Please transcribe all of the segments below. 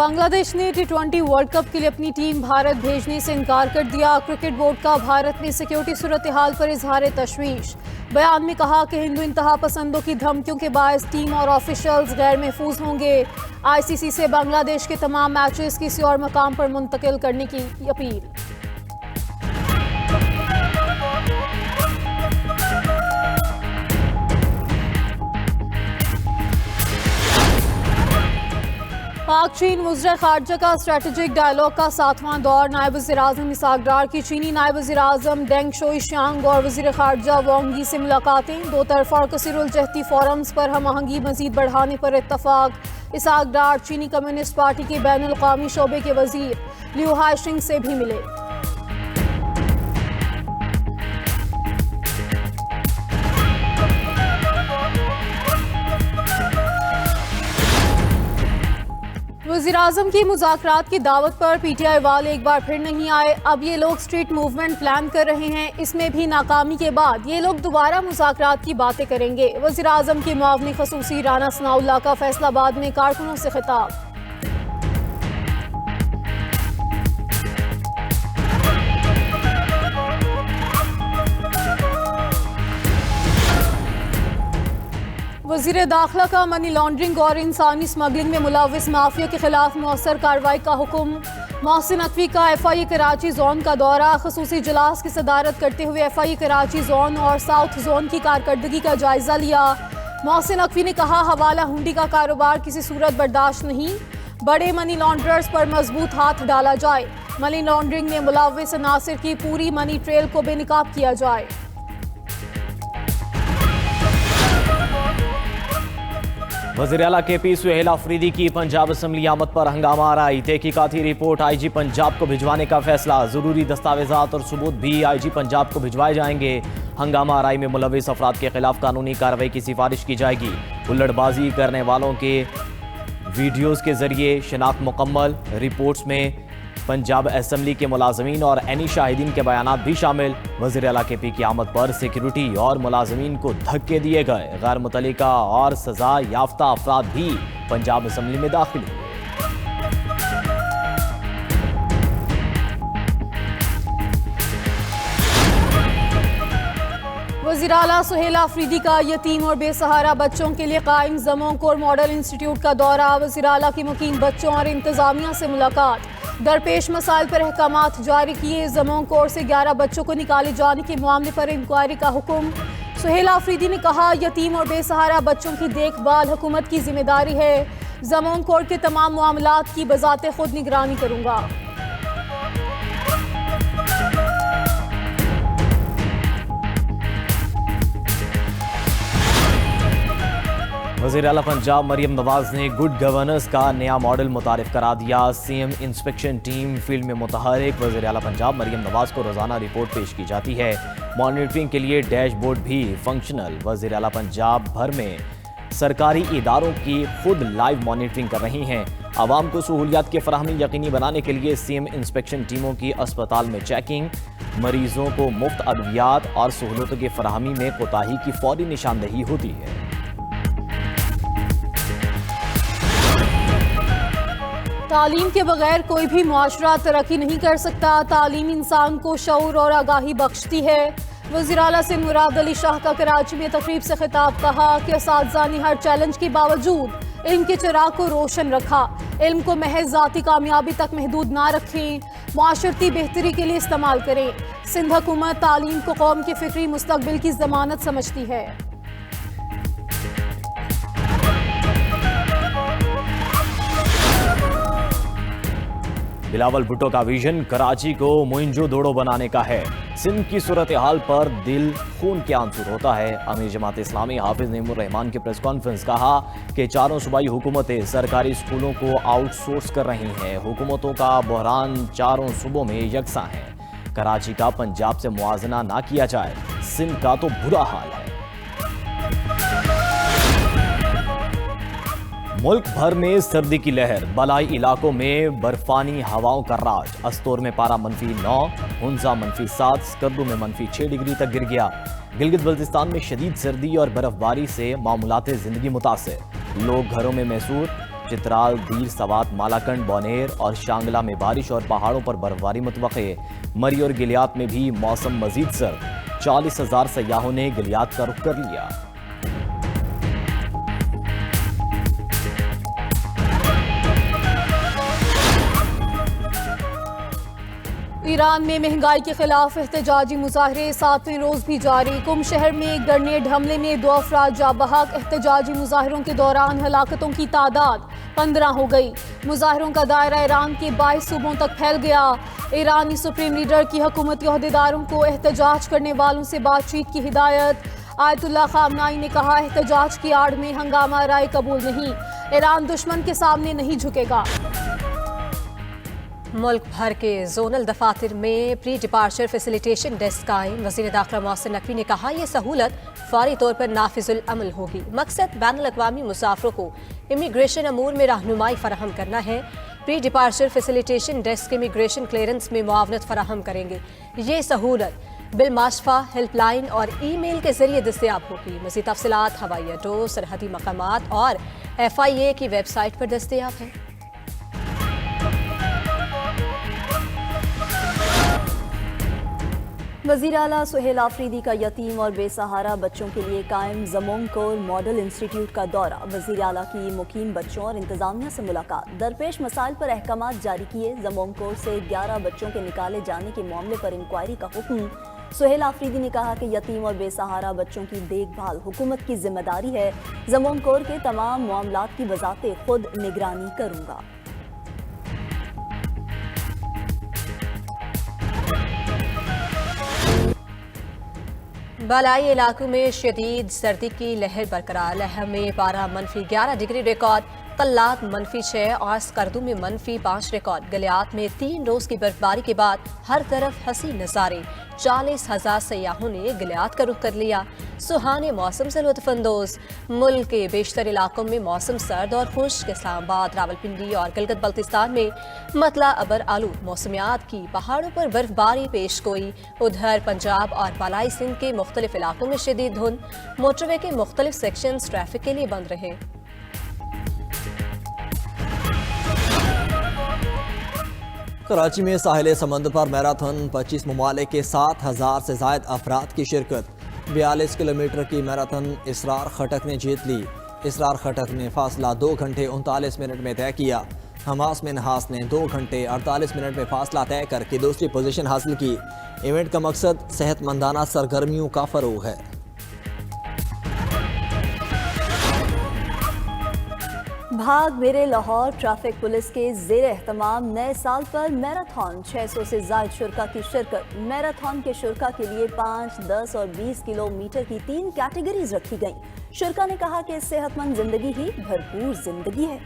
बांग्लादेश ने T20 world cup के लिए अपनी टीम भारत भेजने से इनकार कर दिया। क्रिकेट बोर्ड का भारत में सिक्योरिटी सूरत हाल पर इजहार तशवीश। बयान में कहा कि हिंदू इंतहा पसंदों की धमकियों के बायस टीम और ऑफिशियल्स गैर महफूज होंगे। ICC से बांग्लादेश के तमाम मैचेस किसी और मकाम पर मुंतकिल करने की अपील। पाक चीन वज़ीर ख़ारजा का स्ट्रेटेजिक डायलॉग का 7वां दौर। नायब वज़ीर-ए-आज़म इसहाक डार की चीनी नायब वज़ीर-ए-आज़म डेंग शोईशियांग और वज़ीर ख़ारजा वांग यी से मुलाकातें। दो तरफ़ा और कसीरुल-जहती फोरम्स पर हम आहंगी मज़ीद बढ़ाने पर इत्तफ़ाक़। इसहाक डार चीनी कम्युनिस्ट पार्टी के बैनुल-अक़वामी शोबे के वज़ीर लियू हाइशिंग से भी मिले। वज़ीर-ए-आज़म की मुज़ाकरात की दावत पर PTI वाले एक बार फिर नहीं आए। अब ये लोग स्ट्रीट मूवमेंट प्लान कर रहे हैं। इसमें भी नाकामी के बाद ये लोग दोबारा मुज़ाकरात की बातें करेंगे। वज़ीर-ए-आज़म की मुआवनी ख़ुसूसी राना सनाउल्लाह का फैसलाबाद में कारकुनों से खिताब। वज़ीर दाखिला का मनी लॉन्ड्रिंग और इंसानी स्मगलिंग में मुलव्विस माफिया के खिलाफ मौसर कार्रवाई का हुक्म। मोहसिन नकवी का FIA कराची जोन का दौरा। ख़ुसूसी इजलास की सदारत करते हुए FIA कराची जोन और साउथ जोन की कारकर्दगी का जायजा लिया। मोहसिन नकवी ने कहा, हवाला हुंडी का कारोबार किसी सूरत बर्दाश्त नहीं। बड़े मनी लॉन्ड्रर्स पर मजबूत हाथ डाला जाए। मनी लॉन्ड्रिंग में मुलव्विस अनासिर की पूरी मनी ट्रेल को बेनकाब किया जाए। वज़ीर आला KP सुहेल अफरीदी की पंजाब असम्बली आमद पर हंगामा आराई। तहकीकाती रिपोर्ट IG पंजाब को भिजवाने का फैसला। जरूरी दस्तावेजात और सबूत भी IG पंजाब को भिजवाए जाएंगे। हंगामा आराई में मुलव्विस अफराद के खिलाफ कानूनी कार्रवाई की सिफारिश की जाएगी। हुल्लड़बाजी करने वालों के वीडियोज़ के जरिए शिनाख्त मुकम्मल। रिपोर्ट्स में पंजाब असम्बली के मुलाजमीन और एनी शाहिदीन के बयानात भी शामिल। वज़ीर आला KP की आमद पर सिक्योरिटी और मुलाजमीन को धक्के दिए गए। गैर मुतल्लिका और सजा याफ्ता अफराद भी पंजाब असम्बली में दाखिल हुए। वज़ीर आला सुहेल अफरीदी का यतीम और बेसहारा बच्चों के लिए कायम ज़मों कोर मॉडल इंस्टीट्यूट का दौरा। वज़ीर आला की मुकीम बच्चों और इंतजामिया से मुलाकात। दरपेश मसाइल पर अहकामात जारी किए। ज़मों कोर से 11 बच्चों को निकाले जाने के मामले पर इंक्वायरी का हुक्म। सुहेल अफरीदी ने कहा, यतीम और बेसहारा बच्चों की देखभाल हुकूमत की जिम्मेदारी है। ज़मों कोर के तमाम मामलात की बजाते खुद निगरानी करूंगा। वज़ीर आला पंजाब मरियम नवाज ने गुड गवर्नेंस का नया मॉडल मुतारिफ करा दिया। CM इंस्पेक्शन टीम फील्ड में मुतहरिक। वज़ीर आला पंजाब मरियम नवाज को रोज़ाना रिपोर्ट पेश की जाती है। मॉनिटरिंग के लिए डैशबोर्ड भी फंक्शनल। वज़ीर आला पंजाब भर में सरकारी इदारों की खुद लाइव मॉनिटरिंग कर रही हैं। आवाम को सहूलियात की फराहमी यकीनी बनाने के लिए CM इंस्पेक्शन टीमों की अस्पताल में चेकिंग, मरीजों को मुफ्त अद्वियात और सहूलतों की फराहमी में कोताही की फौरी निशानदही होती है। तालीम के बगैर कोई भी मुआशरा तरक्की नहीं कर सकता। तालीम इंसान को शऊर और आगाही बख्शती है। वज़ीर आला से मुराद अली शाह का कराची में तकरीब से खिताब। कहा कि असातिज़ा ने हर चैलेंज के बावजूद इल्म के चिराग को रोशन रखा। इल्म को महज ज़ाती कामयाबी तक महदूद ना रखें, मुआशरती बेहतरी के लिए इस्तेमाल करें। सिंध हुकूमत तालीम को कौम के फ़िक्री मुस्तक़बिल की ज़मानत समझती है। बिलावल भुट्टो का विजन कराची को मोइंजो दोड़ो बनाने का है। सिंध की सूरत हाल पर दिल खून के आंसू होता है। अमीर जमात इस्लामी हाफिज नईमुर रहमान की प्रेस कॉन्फ्रेंस। कहा कि चारों सूबाई हुकूमतें सरकारी स्कूलों को आउटसोर्स कर रही हैं। हुकूमतों का बहरान चारों सूबों में यकसा है। कराची का पंजाब से मुआजना ना किया जाए, सिंध का तो बुरा हाल है। मुल्क भर में सर्दी की लहर। बलाई इलाकों में बर्फानी हवाओं का राज। अस्तोर में पारा -9, हुंजा -7, स्कर्दू में -6 डिग्री तक गिर गया। गिलगित बल्तिस्तान में शदीद सर्दी और बर्फबारी से मामूलात जिंदगी मुतासिर। लोग घरों में महसूर। चित्राल, दीर, सवात, मालाकंड, बौनेर और शांगला में बारिश और पहाड़ों पर बर्फबारी मुतवक्के। मरी और गिलियात में भी मौसम मजीद सर्द। 40,000 सयाहों ने गिलियात का रुख कर लिया। ईरान में महंगाई के खिलाफ एहतजाजी मुजाहरे 7वें रोज भी जारी। कुम शहर में ग्रेनेड हमले में 2 अफराद जाँ बहक। एहतजाजी मुजाहरों के दौरान हलाकतों की तादाद 15 हो गई। मुजाहरों का दायरा ईरान के 22 सूबों तक फैल गया। ईरानी सुप्रीम लीडर की हुकूमती ओहदेदारों को एहतजाज करने वालों से बातचीत की हिदायत। आयतुल्लाह खामनाई ने कहा, एहतजाज की आड़ में हंगामा राय कबूल नहीं। ईरान दुश्मन के सामने नहीं झुकेगा। मुल्क भर के जोनल दफातर में प्री डिपार्चर फैसिलिटेशन डेस्क कायम। वज़ीर दाखिला मोहसिन नकवी ने कहा, यह सहूलत फौरी तौर पर नाफिजुल अमल होगी। मकसद बैनुल-अक़वामी मुसाफिरों को इमिग्रेशन अमूर में रहनुमाई फराहम करना है। Pre departure facilitation desk immigration clearance में मुआवनत फराहम करेंगे। ये सहूलत बिलमाशफा, हेल्पलाइन और ईमेल के जरिए दस्तयाब होगी। मज़ीद तफसीलात हवाई अड्डों, सरहदी मकामात और FIA की वेबसाइट पर दस्तयाब है। वज़ीर आला सुहेल आफरीदी का यतीम और बेसहारा बच्चों के लिए कायम ज़मोंकोर मॉडल इंस्टीट्यूट का दौरा। वज़ीर आला की मुकीम बच्चों और इंतज़ामिया से मुलाकात। दरपेश मसाइल पर अहकामात जारी किए। ज़मोंकोर से 11 बच्चों के निकाले जाने के मामले पर इंक्वायरी का हुक्म। सुहेल आफरीदी ने कहा कि यतीम और बेसहारा बच्चों की देखभाल हुकूमत की जिम्मेदारी है। ज़मोंकोर के तमाम मामलात की वज़ाते खुद निगरानी करूँगा। बालाई इलाकों में शदीद सर्दी की लहर बरकरार। लहर में पारा -11 डिग्री रिकॉर्ड। कल्लात -6 और स्कर्दू में -5 रिकॉर्ड। गलियात में 3 रोज की बर्फबारी के बाद हर तरफ हंसी नज़ारे। 40,000 सयाहों ने गलियात का रुख कर लिया। सुहाने मौसम से लुत्फानंदोज। मुल्क के बेशतर इलाकों में मौसम सर्द और खुश्क। इस्लामाबाद, रावलपिंडी और गिलगित बल्तिस्तान में मतला अबर आलूद मौसमियात की। पहाड़ों पर बर्फबारी पेश गोई। उधर पंजाब और बालाई सिंध के मुख्तलिफ इलाकों में शदीद धुंध। मोटरवे के मुख्तलिफ सेक्शंस ट्रैफिक के लिए बंद रहे। कराची में साहिल समंदर पर मैराथन। 25 ममालिक के 7,000 से ज़ायद अफराद की शिरकत। 42 किलोमीटर की मैराथन इसरार खटक ने जीत ली। इसरार खटक ने फासला 2 घंटे 39 मिनट में तय किया। हमास में नहास ने 2 घंटे 48 मिनट में फासला तय करके दूसरी पोजीशन हासिल की। इवेंट का मकसद सेहतमंदाना सरगर्मियों का फ़रोग है। भाग मेरे लाहौर ट्रैफिक पुलिस के ज़ेर एहतमाम नए साल पर मैराथन। 600 से ज़ायद शुरा की शिरकत। मैराथन के शुरा के लिए 5, 10 और 20 किलोमीटर की 3 कैटेगरीज रखी गईं। शुरा ने कहा कि सेहतमंद जिंदगी ही भरपूर जिंदगी है।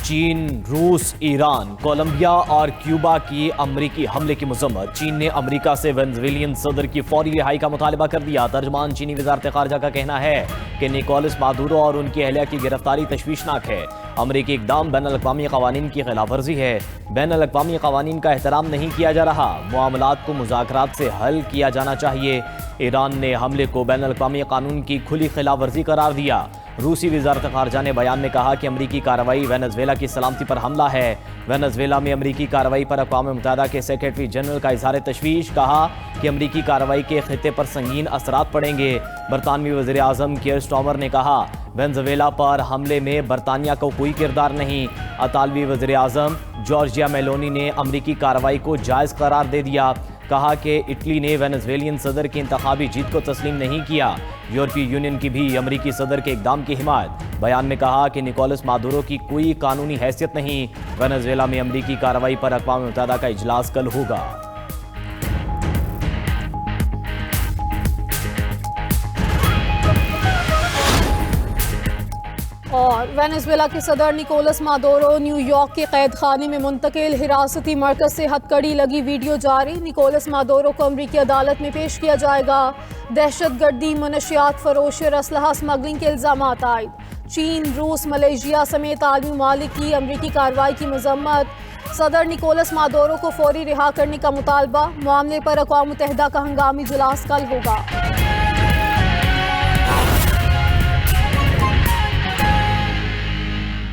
चीन, रूस, ईरान, कोलंबिया और क्यूबा की अमरीकी हमले की मजम्मत। चीन ने अमरीका से वेनेजुएलियन सदर की फौरी रिहाई का मुतालबा कर दिया। तर्जमान चीनी वजारत खारजा का कहना है कि निकोलस मादुरो और उनकी अहलिया की गिरफ्तारी तशवीशनाक है। अमरीकी इकदाम बैनुल-अक़वामी क़वानीन की खिलाफ वर्जी है। बैनुल-अक़वामी क़वानीन का एहतराम नहीं किया जा रहा। मामलात को मुज़ाकरात से हल किया जाना चाहिए। ईरान ने हमले को बैनुल-अक़वामी कानून की खुली खिलाफ वर्जी करार दिया। रूसी वजारत खारजा ने बयान में कहा कि अमरीकी कार्रवाई वेनेजुएला की सलामती पर हमला है। वेनेजुएला में अमरीकी कार्रवाई पर अक़वाम मुत्तहिदा के सेक्रेटरी जनरल का इज़हार तशवीश। कहा कि अमरीकी कार्रवाई के खित्ते पर संगीन असरात पड़ेंगे। बरतानवी वज़ीर आज़म कीयर स्टार्मर ने कहा, वेनेजुएला पर हमले में बरतानिया को कोई किरदार नहीं। इतालवी वज़ीर आज़म जॉर्जिया मेलोनी ने अमरीकी कार्रवाई को जायज़ करार दे दिया। कहा कि इटली ने वेनेजुएलियन सदर की इंतखाबी जीत को तस्लीम नहीं किया। यूरोपीय यूनियन की भी अमरीकी सदर के इक़दाम की हिमायत। बयान में कहा कि निकोलस मादुरो की कोई कानूनी हैसियत नहीं। वेनेजुएला में अमरीकी कार्रवाई पर अक़वाम मुत्तहिदा का इजलास कल होगा। और वेनेजुएला के सदर निकोलस मादुरो न्यूयॉर्क के कैद खाने में मुंतकिल। हिरासती मरकज से हथकड़ी लगी वीडियो जारी। निकोलस मादुरो को अमरीकी अदालत में पेश किया जाएगा। दहशतगर्दी, मनशियात फरोशी और असलहा स्मगलिंग के इल्जामात आयद। चीन, रूस, मलेशिया समेत आलमी ममालिक की अमरीकी कार्रवाई की मजम्मत। सदर निकोलस मादोरो को फौरी रिहा करने का मुतालबा। मामले पर अक़वाम मुत्तहिदा का हंगामी इजलास कल होगा।